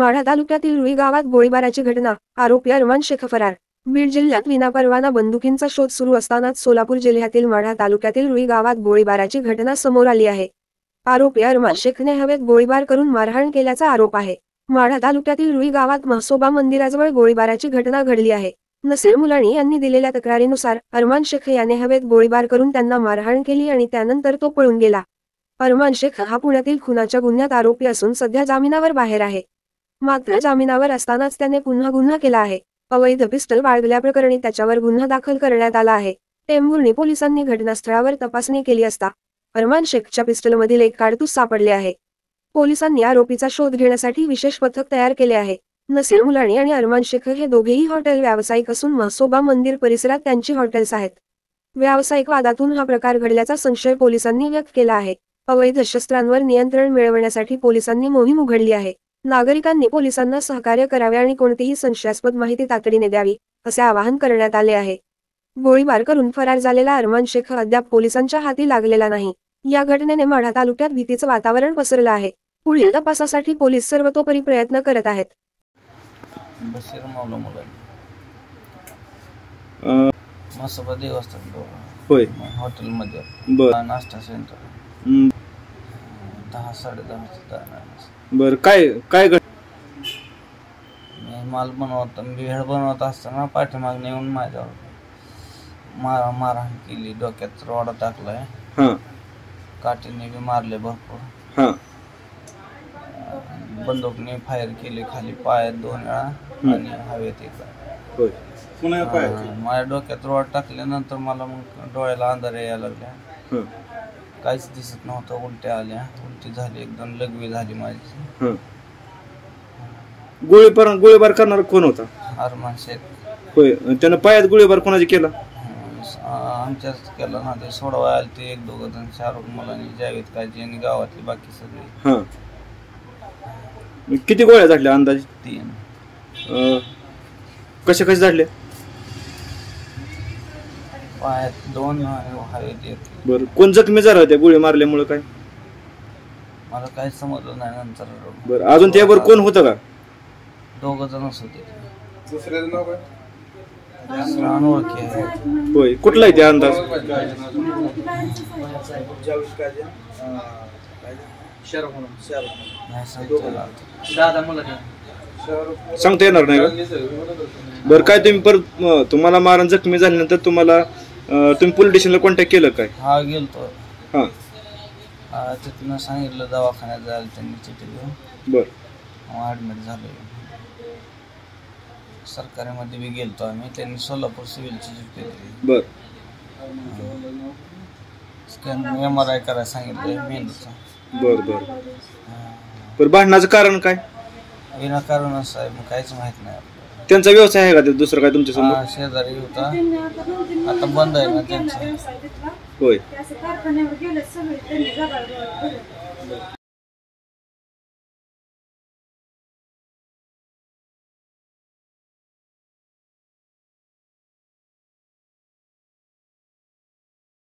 माढा तालुक्यातील रुई गावात गोळीबाराची घटना, आरोपी अरमान शेख फरार। बीड जिल्ह्यात विनापरवाना बंदुकींचा शोध सुरू असतानाच सोलापूर जिल्ह्यातील माढा तालुक्यातील रुई गावात गोळीबाराची घटना समोर आली आहे। आरोपी अरमान शेखने हवेत गोळीबार करून मारहाण केल्याचा आरोप आहे। माढा तालुक्यातील रुई गावात म्हसोबा मंदिराजवळ गोळीबाराची घटना घडली आहे। नसीर मुलानी यांनी दिलेल्या तक्रारीनुसार अरमान शेख याने हवेत गोळीबार करून त्यांना मारहाण केली आणि त्यानंतर तो पळून गेला। अरमान शेख हा पुण्यातील खुनाच्या गुन्ह्यात आरोपी असून सध्या जामिनावर बाहेर आहे। मात्र जामिनावर असतानाच त्याने पुन्हा गुन्हा केला आहे। अवैध पिस्टल बाळगल्याप्रकरणी त्याच्यावर गुन्हा दाखल करण्यात आला आहे। टेंभुर्णी पोलिसांनी घटनास्थळावर तपासणी केली असता अरमान शेखच्या पिस्टलमधील एक काडतूस सापडले आहे। पोलिसांनी आरोपीचा शोध घेण्यासाठी विशेष पथक तयार केले आहे। नसीर मुलानी आणि अरमान शेख हे दोघेही हॉटेल व्यावसायिक असून म्हसोबा मंदिर परिसरात त्यांची हॉटेल्स आहेत। व्यावसायिक वादातून हा प्रकार घडल्याचा संशय पोलिसांनी व्यक्त केला आहे। अवैध शस्त्रांवर नियंत्रण मिळवण्यासाठी पोलिसांनी मोहीम उघडली आहे। नागरिकांनी पोलिसांना सहकार्य करावे आणि कोणतीही संशयास्पद माहिती तातडीने द्यावी, असे आवाहन करण्यात आले आहे। गोळीबार करून फरार झालेला अरमान शेख अद्याप पोलिसांच्या हाती लागलेला नाही। या घटनेने माढा तालुक्यात भीतीचं वातावरण पसरलं आहे। पुढील तपासासाठी पोलीस सर्वतोपरी प्रयत्न करत आहेत। बशीर मौला मुलानी म्हसोबा देवस्थान होय हॉटेलमध्ये नाश्ता सेंटर 10 10:30 बर काय मी माल बनवत भेळ बनवत असताना पाठीमागणे येऊन माझ्यावर मारहाण केली। डोक्यात रोडा टाकलाय, काठीने बी मारले भरपूर, बंदूकने फायर केली खाली पायात 2 वेळा आणि हवेत एकदा। माझ्या डोक्यात रोड टाकल्यानंतर मला मग डोळ्याला अंधार यायला लागल्या, काहीच दिसत नव्हतं। उलट्या आल्या, उलटी झाली, एकदम लघवी झाली माझी। गोळीबार करणारा कोण होता? अरमान शेख होय। त्यानं पायात गोळीबार कोणाची केला? आमच्याच केला ना। ते सोडवाय आले ते 1-2 जण, शाहरुख मुलानी, जावेद काजी आणि गावातली बाकी सगळे। किती गोळ्या झाडल्या अंदाजे? 3। कशा झाडल्या? पायात 2 आणि हवेत 1। बरं, कोण जखमी झाला त्या गोळी मारल्यामुळे? काय मला काही समजलं नाही नंतर। बरं, अजून त्यावर कोण होतं का? 2 जणच होते। दुसऱ्याचं नाव काय? अनोळखी आहे। होय, कुठला आहे ते अंदाज? सांगता येणार नाही का? बरं, काय तुम्ही परत तुम्हाला मारण जखमी झाल्यानंतर तुम्हाला तुम्ही पोलीस स्टेशनला कॉन्टॅक्ट केलं काय? हा, गेलतो। तिथून सांगितलं दवाखान्यात जायला, त्यांनी चिठ्ठी घेऊन बरं ऍडमिट झालो। सरकारीमध्ये बी गेलतो आम्ही, त्यांनी सोलापूर सिव्हिलची चिठ्ठी दिली। बरं, स्कॅन MRI करायला सांगितलं मेंदूचा। बरं, भांडणाचं कारण काय? विनाकारण साहेब काहीच माहित नाही। त्यांचा व्यवसाय आहे का दुसरं काय तुमच्या समोर? शेजारी होता, आता बंद आहे ना त्यांचा। होय।